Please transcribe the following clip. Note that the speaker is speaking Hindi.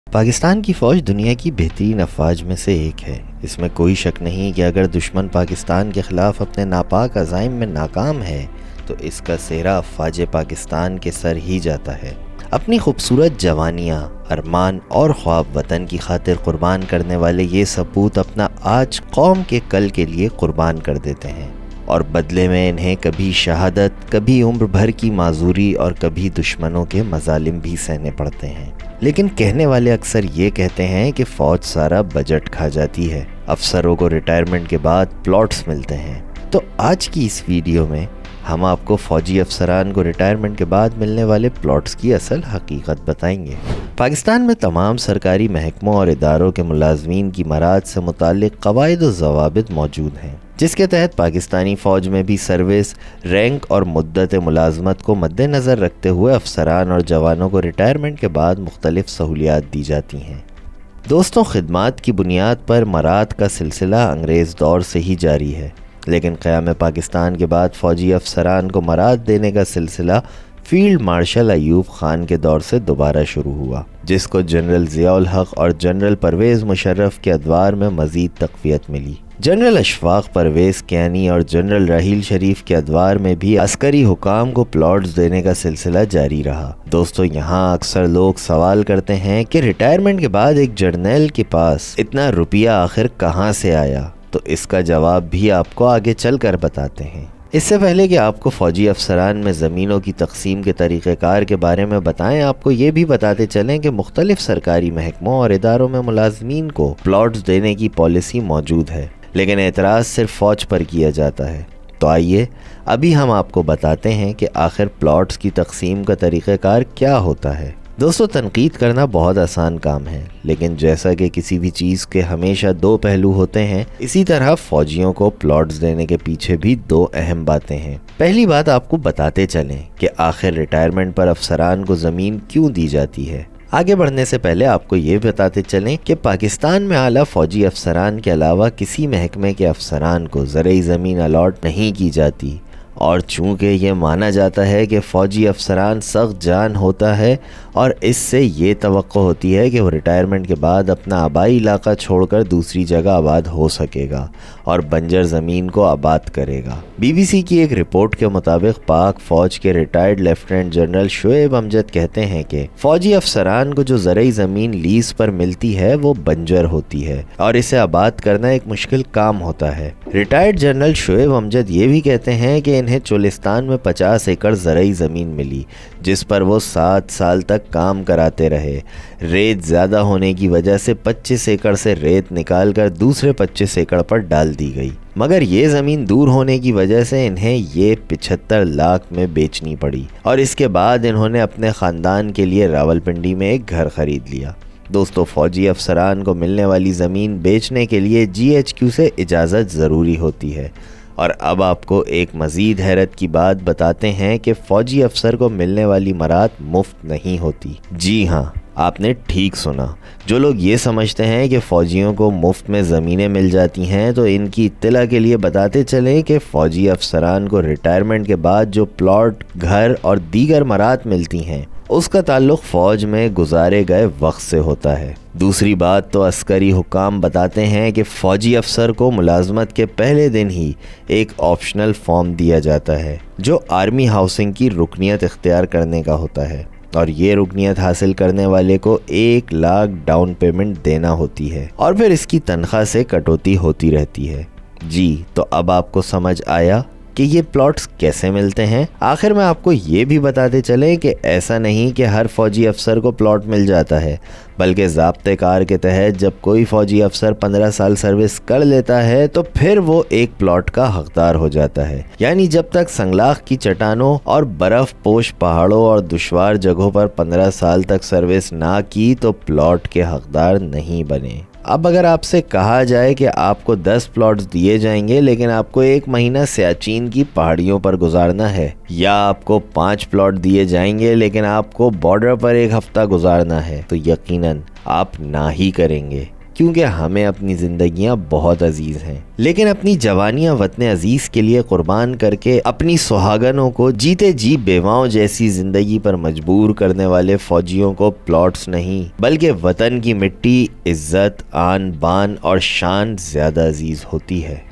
पाकिस्तान की फ़ौज दुनिया की बेहतरीन अफवाज में से एक है। इसमें कोई शक नहीं कि अगर दुश्मन पाकिस्तान के ख़िलाफ़ अपने नापाक अज़ाइम में नाकाम है तो इसका सेहरा अफवाज पाकिस्तान के सर ही जाता है। अपनी खूबसूरत जवानियाँ, अरमान और ख्वाब वतन की खातिर कुर्बान करने वाले ये सपूत अपना आज कौम के कल के लिए कुर्बान कर देते हैं और बदले में इन्हें कभी शहादत, कभी उम्र भर की माजूरी और कभी दुश्मनों के मजालिम भी सहने पड़ते हैं। लेकिन कहने वाले अक्सर ये कहते हैं कि फ़ौज सारा बजट खा जाती है, अफसरों को रिटायरमेंट के बाद प्लॉट्स मिलते हैं। तो आज की इस वीडियो में हम आपको फ़ौजी अफसरान को रिटायरमेंट के बाद मिलने वाले प्लॉट्स की असल हकीकत बताएंगे। पाकिस्तान में तमाम सरकारी महकमों और इदारों के मुलाजमीन की मराद से मुताल्लिक़ क़वाइद व ज़वाबित मौजूद हैं, जिसके तहत पाकिस्तानी फ़ौज में भी सर्विस, रैंक और मुद्दत मुलाजमत को मद्देनज़र रखते हुए अफसरान और जवानों को रिटायरमेंट के बाद मुख्तलिफ सहूलियात दी जाती हैं। दोस्तों, खिदमात की बुनियाद पर मराद का सिलसिला अंग्रेज़ दौर से ही जारी है, लेकिन क़याम पाकिस्तान के बाद फ़ौजी अफसरान को मराद देने का सिलसिला फील्ड मार्शल अयूब खान के दौर से दोबारा शुरू हुआ, जिसको जनरल ज़िया-उल हक़ और जनरल परवेज़ मुशर्रफ के अदवार में मज़ीद तक़वियत मिली। जनरल अशफाक परवेज़ कियानी और जनरल राहील शरीफ के अदवार में भी अस्करी हुकाम को प्लॉट्स देने का सिलसिला जारी रहा। दोस्तों, यहाँ अक्सर लोग सवाल करते हैं कि रिटायरमेंट के बाद एक जर्नल के पास इतना रुपया आखिर कहाँ से आया, तो इसका जवाब भी आपको आगे चल कर बताते हैं। इससे पहले कि आपको फ़ौजी अफसरान में ज़मीनों की तकसीम के तरीक़ेकार के बारे में बताएं, आपको ये भी बताते चलें कि मुख्तलिफ सरकारी महकमों और इदारों में मुलाजमीन को प्लॉट्स देने की पॉलिसी मौजूद है, लेकिन एतराज़ सिर्फ फ़ौज पर किया जाता है। तो आइए अभी हम आपको बताते हैं कि आखिर प्लॉट्स की तकसीम का तरीक़ेकार क्या होता है। दोस्तों, तनकीद करना बहुत आसान काम है, लेकिन जैसा कि किसी भी चीज़ के हमेशा दो पहलू होते हैं, इसी तरह फ़ौजियों को प्लॉट्स देने के पीछे भी दो अहम बातें हैं। पहली बात आपको बताते चलें कि आखिर रिटायरमेंट पर अफसरान को ज़मीन क्यों दी जाती है। आगे बढ़ने से पहले आपको ये बताते चलें कि पाकिस्तान में आला फ़ौजी अफसरान के अलावा किसी महकमे के अफसरान को ज़रई ज़मीन अलॉट नहीं की जाती, और चूँकि ये माना जाता है कि फ़ौजी अफसरान सख्त जान होता है और इससे ये तवक्को होती है कि वो रिटायरमेंट के बाद अपना आबाई इलाका छोड़कर दूसरी जगह आबाद हो सकेगा और बंजर ज़मीन को आबाद करेगा। BBC की एक रिपोर्ट के मुताबिक पाक फ़ौज के retired lieutenant general Shoaib Amjad कहते हैं कि फ़ौजी अफसरान को जो ज़रई ज़मीन लीज़ पर मिलती है वो बंजर होती है और इसे आबाद करना एक मुश्किल काम होता है। रिटायर्ड जनरल शुएब अमजद ये भी कहते हैं कि इन्हें चोलिस्तान में 50 एकड़ ज़रई ज़मीन मिली, जिस पर वो 7 साल तक काम कराते रहे। रेत ज़्यादा होने की वजह से 25 एकड़ से रेत निकालकर दूसरे 25 एकड़ पर डाल दी गई, मगर ये ज़मीन दूर होने की वजह से इन्हें ये 75 लाख में बेचनी पड़ी और इसके बाद इन्होंने अपने ख़ानदान के लिए रावलपिंडी में एक घर ख़रीद लिया। दोस्तों, फ़ौजी अफसरान को मिलने वाली ज़मीन बेचने के लिए GHQ से इजाज़त ज़रूरी होती है। और अब आपको एक मज़ीद हैरत की बात बताते हैं कि फ़ौजी अफसर को मिलने वाली मराद मुफ्त नहीं होती। जी हाँ, आपने ठीक सुना। जो लोग ये समझते हैं कि फ़ौजियों को मुफ्त में ज़मीनें मिल जाती हैं, तो इनकी इत्तला के लिए बताते चलें कि फ़ौजी अफसरान को रिटायरमेंट के बाद जो प्लॉट, घर और दीगर मराद मिलती हैं, उसका ताल्लुक़ फ़ौज में गुजारे गए वक्त से होता है। दूसरी बात तो अस्करी हुकाम बताते हैं कि फ़ौजी अफसर को मुलाजमत के पहले दिन ही एक ऑप्शनल फॉर्म दिया जाता है जो आर्मी हाउसिंग की रुकनियत इख्तियार करने का होता है, और ये रुकनियत हासिल करने वाले को 1 लाख डाउन पेमेंट देना होती है और फिर इसकी तनख्वाह से कटौती होती रहती है। जी, तो अब आपको समझ आया कि ये प्लॉट्स कैसे मिलते हैं। आखिर में आपको ये भी बताते चलें कि ऐसा नहीं कि हर फ़ौजी अफसर को प्लॉट मिल जाता है, बल्कि ज़ाब्ते कार के तहत जब कोई फ़ौजी अफसर 15 साल सर्विस कर लेता है तो फिर वो एक प्लॉट का हकदार हो जाता है। यानी जब तक संगलाख की चट्टानों और बर्फ़ पोश पहाड़ों और दुश्वार जगहों पर 15 साल तक सर्विस ना की तो प्लॉट के हकदार नहीं बने। अब अगर आपसे कहा जाए कि आपको 10 प्लॉट्स दिए जाएंगे, लेकिन आपको 1 महीना सियाचिन की पहाड़ियों पर गुजारना है, या आपको 5 प्लॉट दिए जाएंगे लेकिन आपको बॉर्डर पर 1 हफ्ता गुजारना है, तो यकीनन आप ना ही करेंगे, क्योंकि हमें अपनी जिंदगियां बहुत अजीज हैं, लेकिन अपनी जवानियां वतन अजीज के लिए कुर्बान करके अपनी सुहागनों को जीते जी बेवाओं जैसी जिंदगी पर मजबूर करने वाले फौजियों को प्लॉट्स नहीं बल्कि वतन की मिट्टी, इज्जत, आन बान और शान ज्यादा अजीज होती है।